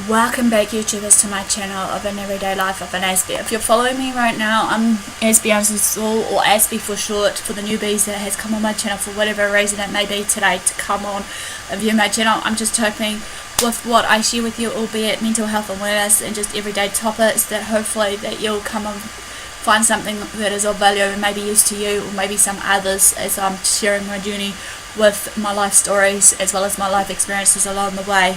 Welcome back, YouTubers, to my channel of an everyday life of an Aspie. If you're following me right now, I'm AspieAnswersAll, or Aspie for short, for the newbies that has come on my channel for whatever reason it may be today to come on and view my channel. I'm just hoping with what I share with you, albeit mental health awareness and just everyday topics, that hopefully that you'll come and find something that is of value and maybe use to you or maybe some others, as I'm sharing my journey with my life stories as well as my life experiences along the way.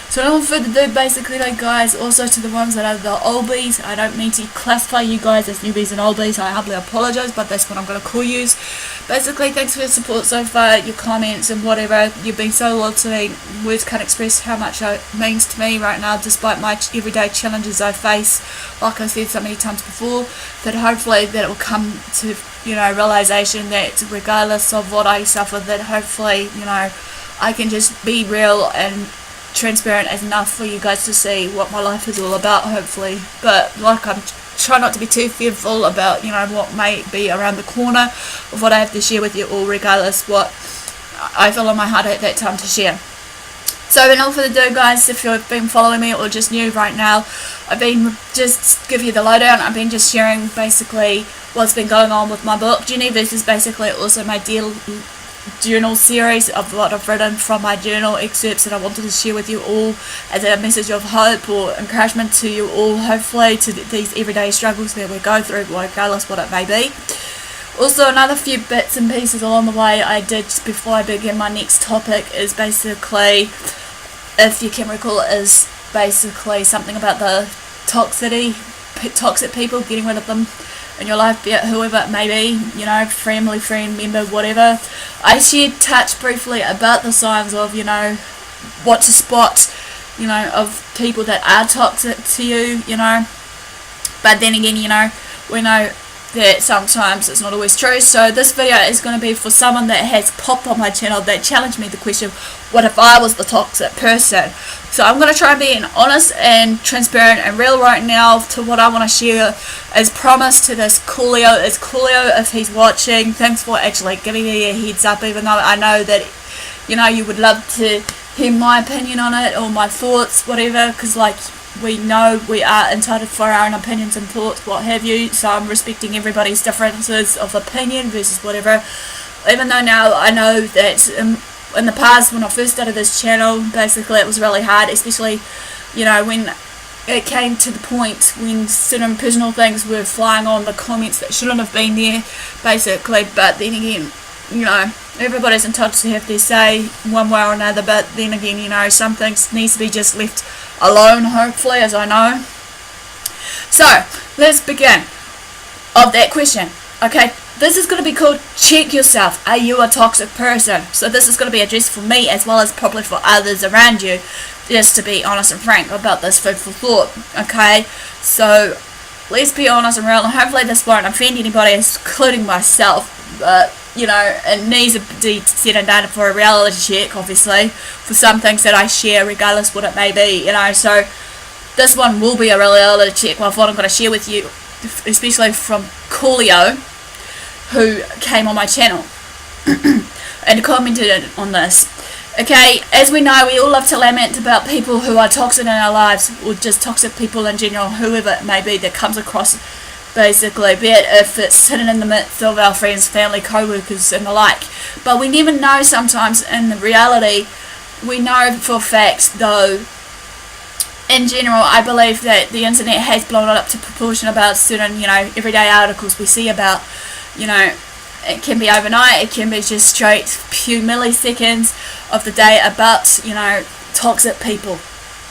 So no further ado, basically, like, guys, also to the ones that are the oldies, I don't mean to classify you guys as newbies and oldies, I humbly apologise, but that's what I'm going to call you. Basically, thanks for your support so far, your comments and whatever. You've been so loyal to me. Words can't express how much it means to me right now, despite my everyday challenges I face. Like I said so many times before, that hopefully that it will come to, realisation that regardless of what I suffer, that hopefully, I can just be real and transparent as enough for you guys to see what my life is all about, hopefully. But like, I'm trying not to be too fearful about what may be around the corner of what I have to share with you all, regardless what I feel on my heart at that time to share. So without further ado, guys, if you've been following me or just new right now, I've been just give you the lowdown. I've been just sharing basically what's been going on with my book journey. This is basically also my journal series of what I've written from my journal excerpts that I wanted to share with you all as a message of hope or encouragement to you all, hopefully, to these everyday struggles that we go through, regardless what it may be. Also, another few bits and pieces along the way I did just before I begin my next topic is basically, if you can recall, is basically something about the toxic people, getting rid of them in your life, be it whoever it may be, family, friend, member, whatever. I touched briefly about the signs of, what to spot, of people that are toxic to you, but then again, we know that sometimes it's not always true. So this video is going to be for someone that has popped on my channel that challenged me the question, what if I was the toxic person? So I'm going to try and be honest and transparent and real right now to what I want to share. As promised to this Coolio, if he's watching, thanks for actually giving me a heads up, even though I know that you would love to hear my opinion on it or my thoughts, whatever, because we know we are entitled for our own opinions and thoughts, what have you, so I'm respecting everybody's differences of opinion versus whatever. Even though now I know that in the past, when I first started this channel, basically it was really hard, especially when it came to the point when certain personal things were flying on the comments that shouldn't have been there, basically. But then again, everybody's entitled to have their say one way or another, but then again, some things needs to be just left alone, hopefully, as I know. So let's begin of that question. Okay, this is going to be called check yourself. Are you a toxic person? So this is going to be addressed for me as well as probably for others around you, just to be honest and frank about this food for thought. Okay, so let's be honest and real, and hopefully this won't offend anybody, including myself, but it needs to be said and done for a reality check, obviously, for some things that I share, regardless what it may be, so this one will be a reality check of what I'm going to share with you, especially from Coolio, who came on my channel and commented on this. Okay, as we know, we all love to lament about people who are toxic in our lives, or just toxic people in general, whoever it may be that comes across, basically, be it if it's sitting in the midst of our friends, family, co-workers and the like. But we never know sometimes in the reality. We know for a fact, though, in general, I believe that the internet has blown it up to proportion about certain, everyday articles we see about, it can be overnight, it can be just straight few milliseconds of the day about, toxic people.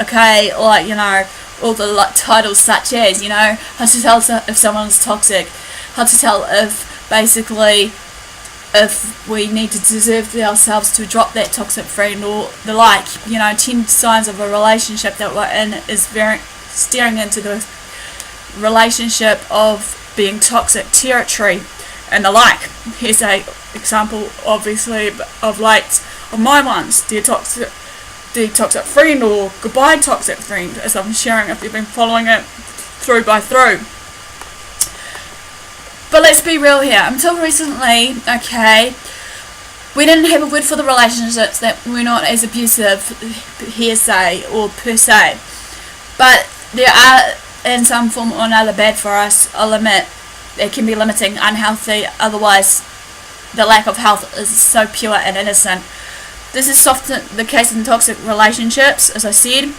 Okay, all the titles such as, how to tell if someone's toxic, how to tell if basically if we need to deserve ourselves to drop that toxic friend or the like, 10 signs of a relationship that we're in is staring into the relationship of being toxic territory and the like. Here's a example, obviously, of my ones, the toxic friend or goodbye toxic friend, as I'm sharing if you've been following it through by through. But let's be real here. Until recently, okay, we didn't have a word for the relationships that were not as abusive, hearsay or per se. But there are, in some form or another, bad for us, I'll admit. It can be limiting, unhealthy, otherwise the lack of health is so pure and innocent. This is often the case in toxic relationships, as I said.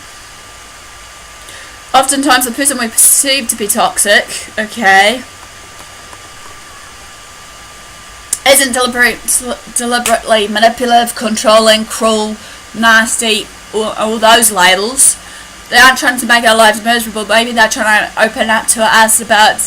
Oftentimes the person we perceive to be toxic, okay, isn't deliberately manipulative, controlling, cruel, nasty, or all those labels. They aren't trying to make our lives miserable. Maybe they're trying to open up to us about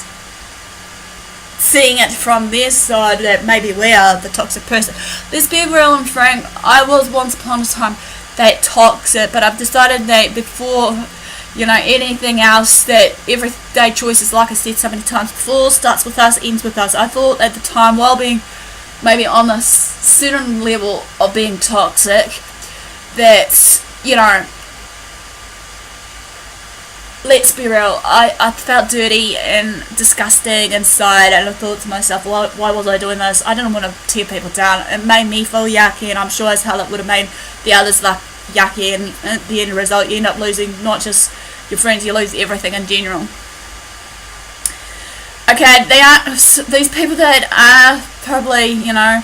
seeing it from their side, that maybe we are the toxic person. Let's be real and frank. I was once upon a time that toxic, but I've decided that before, you know, anything else, that everyday choices, like I said so many times before, starts with us, ends with us. I thought at the time, while being maybe on a certain level of being toxic, that, you know, let's be real, I felt dirty and disgusting inside, and I thought to myself, why was I doing this? I didn't want to tear people down. It made me feel yucky, and I'm sure as hell it would have made the others like yucky, and at the end result you end up losing not just your friends, you lose everything in general. Okay, these people that are probably, you know,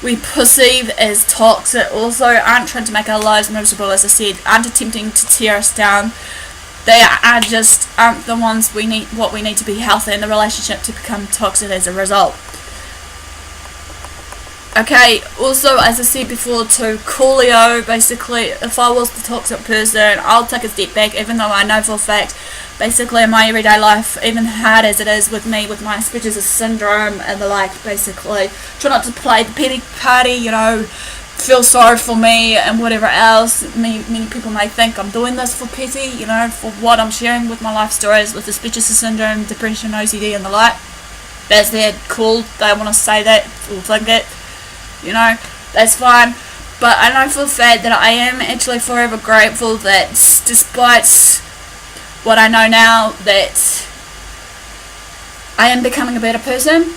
we perceive as toxic also aren't trying to make our lives miserable, as I said, aren't attempting to tear us down. They aren't the ones we need, what we need to be healthy in the relationship to become toxic as a result. Okay, also, as I said before to Coolio, basically, if I was the toxic person, I'll take a step back, even though I know for a fact, basically in my everyday life, even hard as it is with me, with my Asperger's syndrome and the like, basically, try not to play the pity party, you know, feel sorry for me and whatever else. Many people may think I'm doing this for pity, you know, for what I'm sharing with my life stories with Asperger's syndrome, depression, OCD and the like. That's their call, they want to say that or think it, you know, that's fine. But I know for a fact that I am actually forever grateful that despite what I know now, that I am becoming a better person.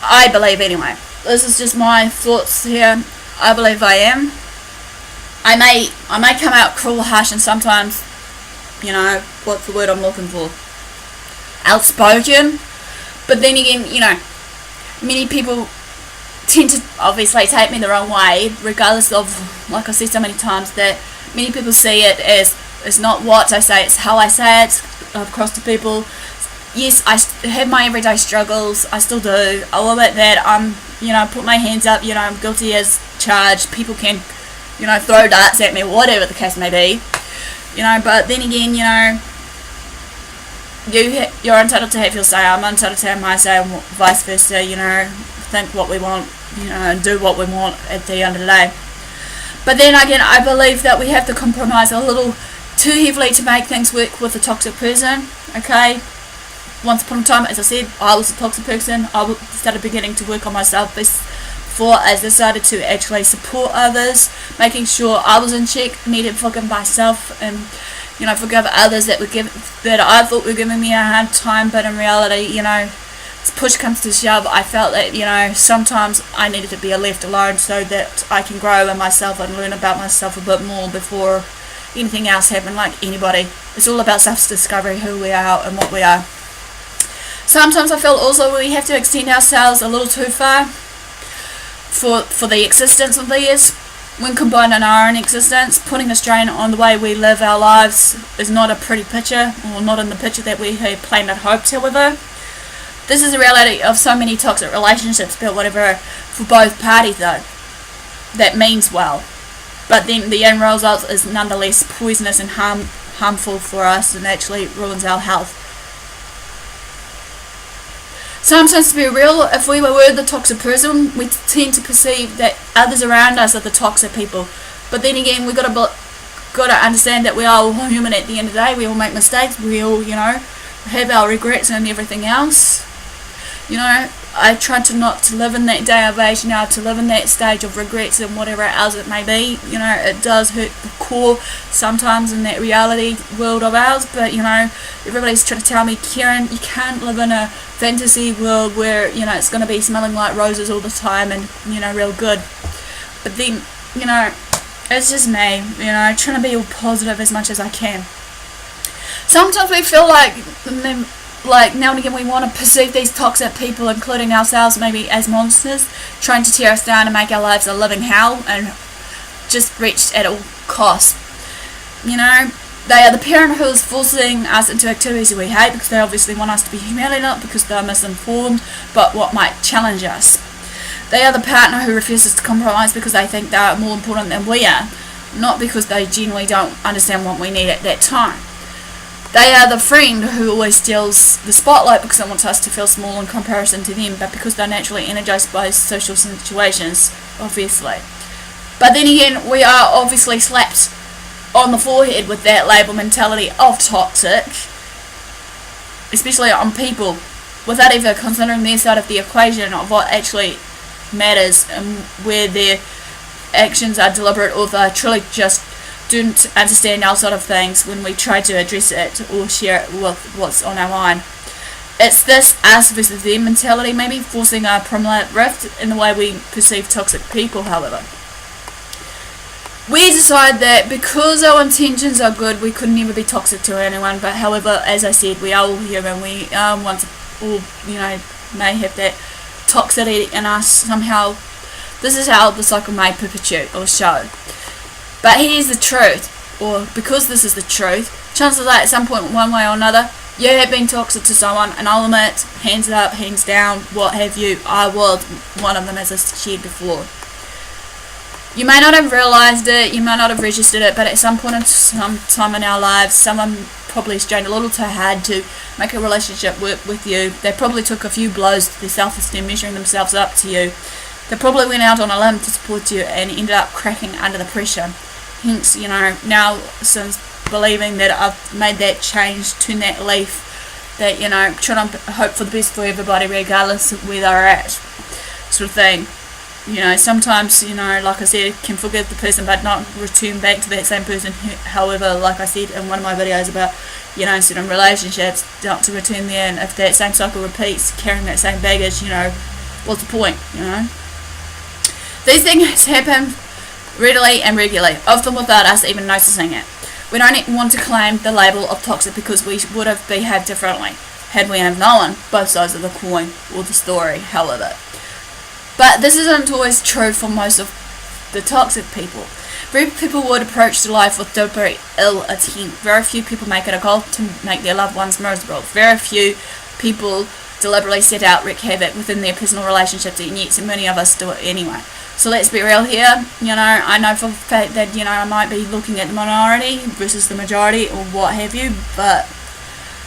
I believe anyway. This is just my thoughts here. I believe I am. I may come out cruel, harsh, and sometimes, you know, what's the word I'm looking for? Outspoken. But then again, you know, many people tend to obviously take me the wrong way, regardless of, like I said so many times, that many people see it as, it's not what I say, it's how I say it across to people. Yes, I have my everyday struggles, I still do. I will admit that I'm, you know, put my hands up, you know, I'm guilty as charged. People can, you know, throw darts at me, whatever the case may be, you know, but then again, you know, you're entitled to have your say, I'm entitled to have my say, and vice versa, you know, think what we want, you know, and do what we want at the end of the day. But then again, I believe that we have to compromise a little too heavily to make things work with a toxic person, okay? Once upon a time, as I said, I was a toxic person. I started beginning to work on myself before I decided to actually support others, making sure I was in check, needed to forgive myself, and, you know, forgive others that I thought were giving me a hard time. But in reality, you know, as push comes to shove, I felt that, you know, sometimes I needed to be left alone so that I can grow in myself and learn about myself a bit more before anything else happened. Like anybody, it's all about self-discovery, who we are and what we are. Sometimes I feel also we have to extend ourselves a little too far for the existence of theirs. When combined in our own existence, putting a strain on the way we live our lives is not a pretty picture, or not in the picture that we had planned and hoped, however. This is the reality of so many toxic relationships, but whatever, for both parties though. That means well. But then the end result is nonetheless poisonous and harmful for us, and actually ruins our health. Sometimes, to be real, if we were the toxic person, we tend to perceive that others around us are the toxic people. But then again, we got to understand that we are all human at the end of the day. We all make mistakes. We all, you know, have our regrets and everything else. You know, I try to not to live in that day of age now, to live in that stage of regrets and whatever else it may be. You know, it does hurt the core sometimes in that reality world of ours. But, you know, everybody's trying to tell me, Karen, you can't live in a fantasy world where, you know, it's going to be smelling like roses all the time and, you know, real good. But then, you know, it's just me, you know, trying to be all positive as much as I can. Sometimes we feel like now and again we want to perceive these toxic people, including ourselves, maybe as monsters, trying to tear us down and make our lives a living hell, and just reached at all costs. You know, they are the parent who is forcing us into activities we hate because they obviously want us to be humiliated, not because they are misinformed, but what might challenge us. They are the partner who refuses to compromise because they think they are more important than we are, not because they genuinely don't understand what we need at that time. They are the friend who always steals the spotlight because they want us to feel small in comparison to them, but because they're naturally energized by social situations, obviously. But then again, we are obviously slapped on the forehead with that label mentality of toxic, especially on people, without ever considering their side of the equation of what actually matters and where their actions are deliberate or they truly just don't understand our side of things when we try to address it or share it with what's on our mind. It's this us versus them mentality, maybe forcing a permanent rift in the way we perceive toxic people. However, we decide that because our intentions are good, we could never be toxic to anyone. But however, as I said, we are all human. We all may have that toxicity in us somehow. This is how the cycle may perpetuate or show. But here's the truth, or because this is the truth, chances are at some point, one way or another, you have been toxic to someone, and I'll admit, hands up, hands down, what have you, I was one of them, as I shared before. You may not have realised it, you may not have registered it, but at some point in some time in our lives, someone probably strained a little too hard to make a relationship work with you. They probably took a few blows to their self-esteem, measuring themselves up to you. They probably went out on a limb to support you and ended up cracking under the pressure. Hence, now since believing that I've made that change, turn that leaf, that, trying to hope for the best for everybody regardless of where they're at, sort of thing. Sometimes, like I said, can forgive the person but not return back to that same person. However, like I said in one of my videos about, certain relationships, not to return there, and if that same cycle repeats, carrying that same baggage, what's the point, These things happen readily and regularly, often without us even noticing it. We don't want to claim the label of toxic because we would have behaved differently had we have known both sides of the coin or the story, however. But this isn't always true for most of the toxic people. Very few people would approach to life with deliberate ill intent. Very few people make it a goal to make their loved ones miserable. Very few people deliberately set out wreak havoc within their personal relationships, and yet so many of us do it anyway. So let's be real here. I know for a fact that I might be looking at the minority versus the majority or what have you, but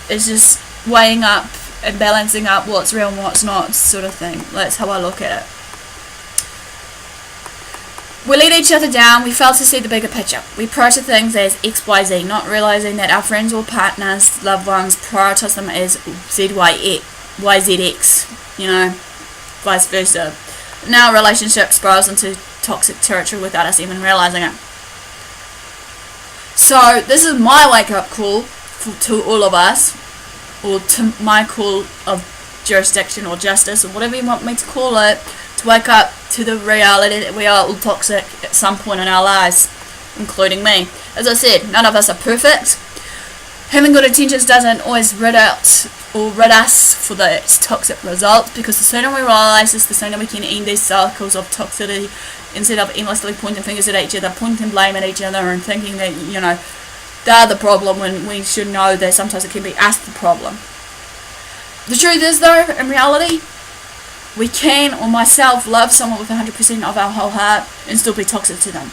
it's just weighing up and balancing up what's real and what's not, sort of thing. That's how I look at it. We let each other down. We fail to see the bigger picture. We prioritize things as XYZ, not realizing that our friends or partners, loved ones, prioritize them as YZX, vice versa. Now a relationship spirals into toxic territory without us even realizing it. So this is my wake-up call to all of us, or to my call of jurisdiction or justice, or whatever you want me to call it, to wake up to the reality that we are all toxic at some point in our lives, including me. As I said, none of us are perfect. Having good intentions doesn't always rid us for the toxic results, because the sooner we realise this, the sooner we can end these cycles of toxicity instead of endlessly pointing fingers at each other, pointing blame at each other and thinking that, they're the problem when we should know that sometimes it can be us the problem. The truth is though, in reality, we can, or myself, love someone with 100% of our whole heart and still be toxic to them.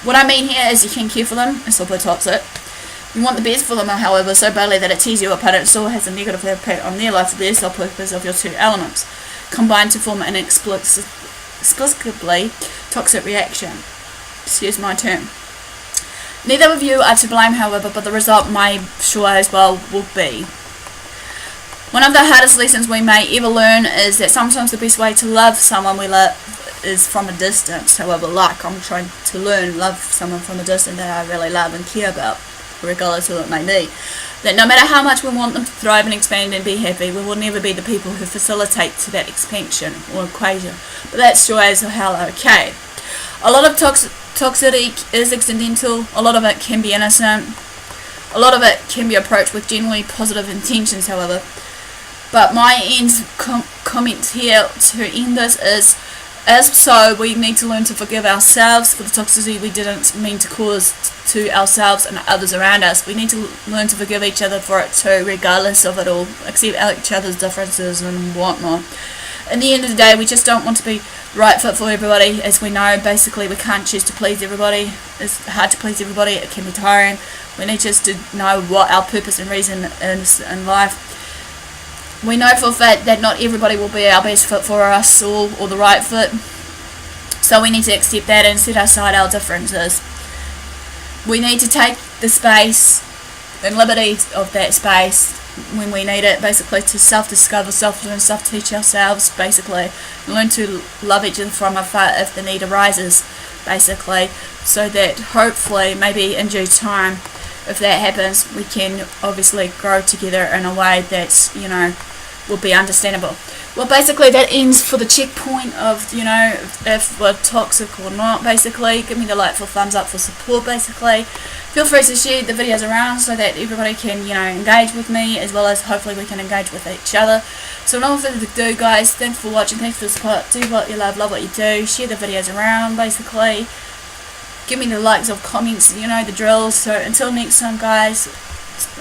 What I mean here is you can care for them and still be toxic. You want the best for them, however, so badly that it tears you apart, it still has a negative impact on their life for the self-purpose of your two elements, combined to form an inexplicably toxic reaction. Excuse my term. Neither of you are to blame, however, but the result may sure as well will be. One of the hardest lessons we may ever learn is that sometimes the best way to love someone we love is from a distance. However, I'm trying to love someone from a distance that I really love and care about, regardless of what it may be. That no matter how much we want them to thrive and expand and be happy, we will never be the people who facilitate to that expansion or equation. But that's sure as hell okay. A lot of toxicity is accidental, a lot of it can be innocent. A lot of it can be approached with generally positive intentions, however. But my comment here to end this is, as so, we need to learn to forgive ourselves for the toxicity we didn't mean to cause to ourselves and others around us. We need to learn to forgive each other for it too, regardless of it all, accept each other's differences and whatnot. In the end of the day, we just don't want to be the right fit for everybody. As we know, basically we can't choose to please everybody. It's hard to please everybody. It can be tiring. We need just to know what our purpose and reason is in life. We know for a fact that not everybody will be our best fit for us or the right fit. So we need to accept that and set aside our differences. We need to take the space and liberty of that space when we need it, basically to self-discover, self-learn, self-teach ourselves, basically. Learn to love each other from afar if the need arises, basically. So that hopefully, maybe in due time, if that happens, we can obviously grow together in a way that's, will be understandable. Well, basically that ends for the checkpoint of, if we're toxic or not, basically. Give me the thumbs up for support, basically. Feel free to share the videos around so that everybody can, engage with me, as well as hopefully we can engage with each other. So without further ado, guys, thanks for watching, thanks for the support. Do what you love what you do. Share the videos around, basically. Give me the likes of comments, the drills. So until next time, guys,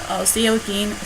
I'll see you again.